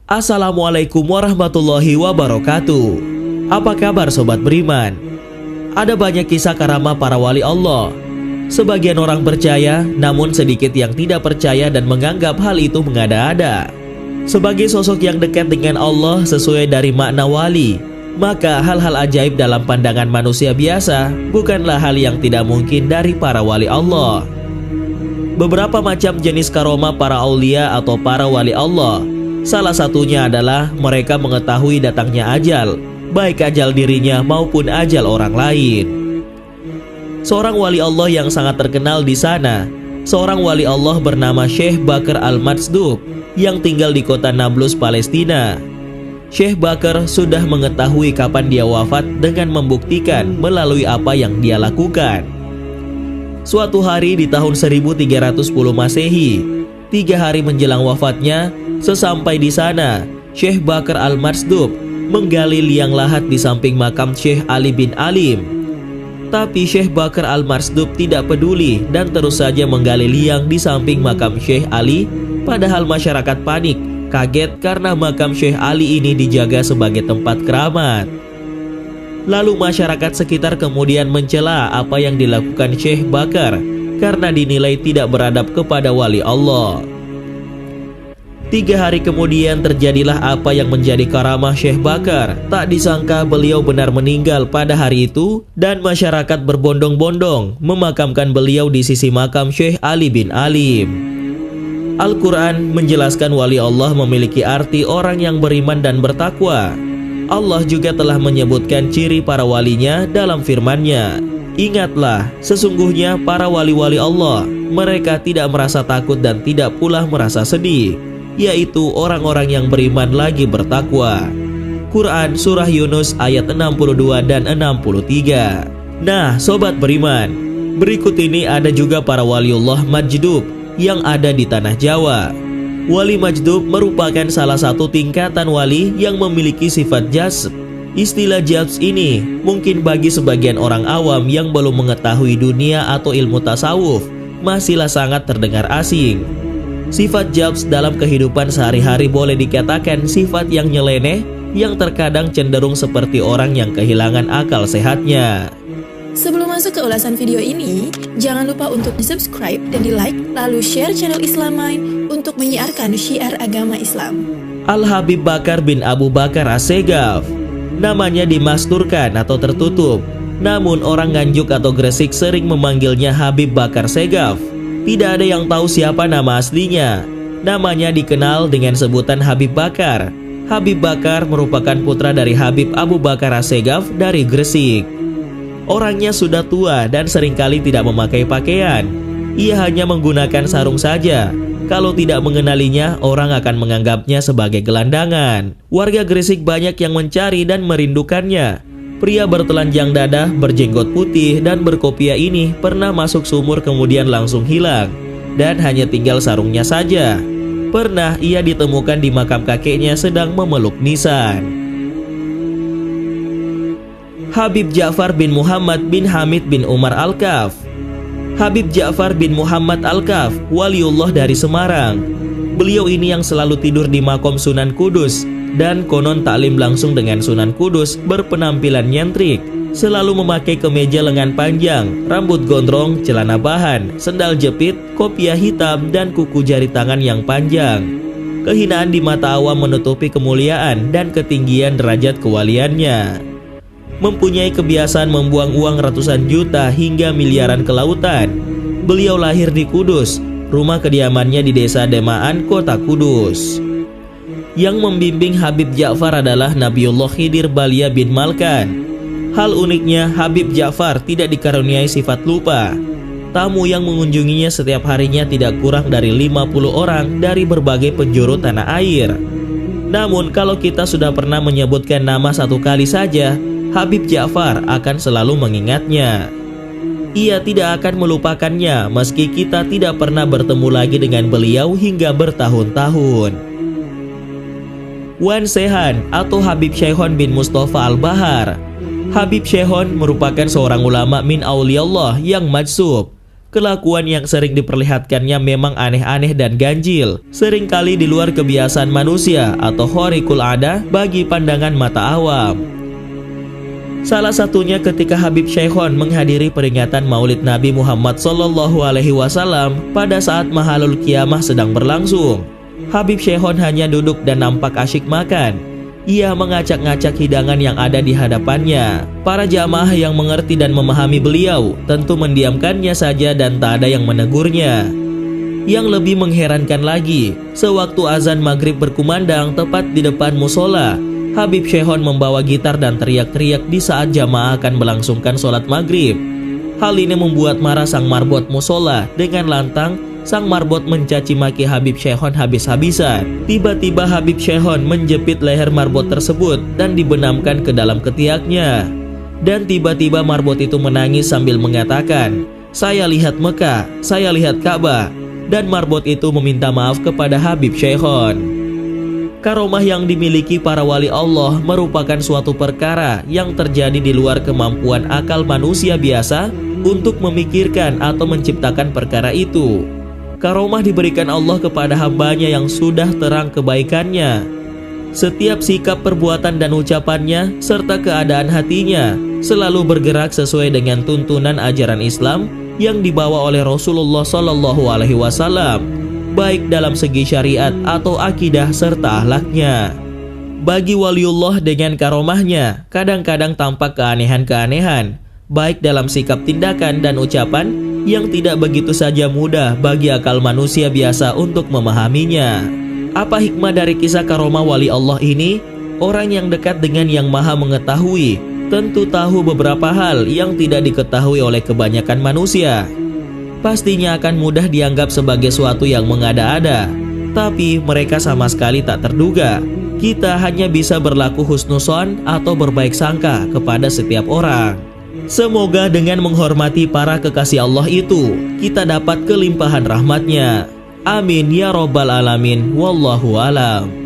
Assalamualaikum warahmatullahi wabarakatuh. Apa kabar sobat beriman? Ada banyak kisah karamah para wali Allah. Sebagian orang percaya, namun sedikit yang tidak percaya dan menganggap hal itu mengada-ada. Sebagai sosok yang dekat dengan Allah sesuai dari makna wali, maka hal-hal ajaib dalam pandangan manusia biasa bukanlah hal yang tidak mungkin dari para wali Allah. Beberapa macam jenis karomah para aulia atau para wali Allah. Salah satunya adalah mereka mengetahui datangnya ajal, baik ajal dirinya maupun ajal orang lain. Seorang wali Allah yang sangat terkenal di sana, seorang wali Allah bernama Syekh Bakar Al-Majdub yang tinggal di kota Nablus, Palestina. Syekh Bakar sudah mengetahui kapan dia wafat dengan membuktikan melalui apa yang dia lakukan. Suatu hari di tahun 1310 Masehi, 3 hari menjelang wafatnya, sesampai di sana, Syekh Bakar Al-Majdub menggali liang lahat di samping makam Syekh Ali bin Alim. Tapi Syekh Bakar Al-Majdub tidak peduli dan terus saja menggali liang di samping makam Syekh Ali, padahal masyarakat panik, kaget karena makam Syekh Ali ini dijaga sebagai tempat keramat. Lalu masyarakat sekitar kemudian mencela apa yang dilakukan Syekh Bakar karena dinilai tidak beradab kepada wali Allah. 3 hari kemudian terjadilah apa yang menjadi karamah Syekh Bakar. Tak disangka beliau benar meninggal pada hari itu dan masyarakat berbondong-bondong memakamkan beliau di sisi makam Syekh Ali bin Alim. Al-Quran menjelaskan wali Allah memiliki arti orang yang beriman dan bertakwa. Allah juga telah menyebutkan ciri para walinya dalam firman-Nya. Ingatlah, sesungguhnya para wali-wali Allah, mereka tidak merasa takut dan tidak pula merasa sedih, yaitu orang-orang yang beriman lagi bertakwa. Quran Surah Yunus ayat 62 dan 63. Nah, sobat beriman, berikut ini ada juga para waliullah Majdub yang ada di tanah Jawa. Wali Majdub merupakan salah satu tingkatan wali yang memiliki sifat jazb. Istilah jazb ini mungkin bagi sebagian orang awam yang belum mengetahui dunia atau ilmu tasawuf masihlah sangat terdengar asing. Sifat jazb dalam kehidupan sehari-hari boleh dikatakan sifat yang nyeleneh yang terkadang cenderung seperti orang yang kehilangan akal sehatnya. Sebelum masuk ke ulasan video ini, jangan lupa untuk di-subscribe dan di-like, lalu share channel Islam Mind untuk menyiarkan syiar agama Islam. Al-Habib Bakar bin Abu Bakar As-Segaf. Namanya dimasturkan atau tertutup, namun orang Nganjuk atau Gresik sering memanggilnya Habib Bakar Segaf. Tidak ada yang tahu siapa nama aslinya. Namanya dikenal dengan sebutan Habib Bakar. Habib Bakar merupakan putra dari Habib Abu Bakar As-Segaf dari Gresik. Orangnya sudah tua dan seringkali tidak memakai pakaian. Ia hanya menggunakan sarung saja. Kalau tidak mengenalinya, orang akan menganggapnya sebagai gelandangan. Warga Gresik banyak yang mencari dan merindukannya. Pria bertelanjang dada, berjenggot putih, dan berkopiah ini pernah masuk sumur kemudian langsung hilang. Dan hanya tinggal sarungnya saja. Pernah ia ditemukan di makam kakeknya sedang memeluk nisan. Habib Ja'far bin Muhammad bin Hamid bin Umar Al-Kaf. Habib Ja'far bin Muhammad Al-Kaf, waliullah dari Semarang. Beliau ini yang selalu tidur di makom Sunan Kudus dan konon taklim langsung dengan Sunan Kudus, berpenampilan nyentrik, selalu memakai kemeja lengan panjang, rambut gondrong, celana bahan, sendal jepit, kopiah hitam, dan kuku jari tangan yang panjang. Kehinaan di mata awam menutupi kemuliaan dan ketinggian derajat kewaliannya. Mempunyai kebiasaan membuang uang ratusan juta hingga miliaran ke lautan. Beliau lahir di Kudus, rumah kediamannya di desa Demaan, kota Kudus. Yang membimbing Habib Ja'far adalah Nabiullah Khidir Balia bin Malkan. Hal uniknya, Habib Ja'far tidak dikaruniai sifat lupa. Tamu yang mengunjunginya setiap harinya tidak kurang dari 50 orang dari berbagai penjuru tanah air. Namun kalau kita sudah pernah menyebutkan nama satu kali saja, Habib Ja'far akan selalu mengingatnya. Ia tidak akan melupakannya meski kita tidak pernah bertemu lagi dengan beliau hingga bertahun-tahun. Wan Sehan atau Habib Syekhon bin Mustafa Al-Bahar. Habib Syekhon merupakan seorang ulama min auliallah yang majsub. Kelakuan yang sering diperlihatkannya memang aneh-aneh dan ganjil, seringkali di luar kebiasaan manusia atau khariqul ada bagi pandangan mata awam. Salah satunya ketika Habib Syekhon menghadiri peringatan Maulid Nabi Muhammad SAW pada saat Mahalul Qiyamah sedang berlangsung. Habib Syekhon hanya duduk dan nampak asyik makan. Ia mengacak-ngacak hidangan yang ada di hadapannya. Para jamaah yang mengerti dan memahami beliau tentu mendiamkannya saja dan tak ada yang menegurnya. Yang lebih mengherankan lagi, sewaktu azan maghrib berkumandang tepat di depan musola, Habib Syekhon membawa gitar dan teriak-teriak di saat jamaah akan melangsungkan sholat maghrib. Hal ini membuat marah sang marbot musola. Dengan lantang, sang marbot mencaci maki Habib Syekhon habis-habisan. Tiba-tiba Habib Syekhon menjepit leher marbot tersebut dan dibenamkan ke dalam ketiaknya. Dan tiba-tiba marbot itu menangis sambil mengatakan, "Saya lihat Mekah, saya lihat Ka'bah." Dan marbot itu meminta maaf kepada Habib Syekhon. Karomah yang dimiliki para wali Allah merupakan suatu perkara yang terjadi di luar kemampuan akal manusia biasa untuk memikirkan atau menciptakan perkara itu. Karomah diberikan Allah kepada hambanya yang sudah terang kebaikannya. Setiap sikap, perbuatan, dan ucapannya serta keadaan hatinya selalu bergerak sesuai dengan tuntunan ajaran Islam yang dibawa oleh Rasulullah SAW, baik dalam segi syariat atau akidah serta akhlaknya. Bagi waliullah dengan karomahnya, kadang-kadang tampak keanehan-keanehan, baik dalam sikap, tindakan, dan ucapan yang tidak begitu saja mudah bagi akal manusia biasa untuk memahaminya. Apa hikmah dari kisah karomah wali Allah ini? Orang yang dekat dengan yang maha mengetahui tentu tahu beberapa hal yang tidak diketahui oleh kebanyakan manusia. Pastinya akan mudah dianggap sebagai suatu yang mengada-ada, tapi mereka sama sekali tak terduga. Kita hanya bisa berlaku husnuzon atau berbaik sangka kepada setiap orang. Semoga dengan menghormati para kekasih Allah itu, kita dapat kelimpahan rahmatnya. Amin ya robbal alamin. Wallahu alam.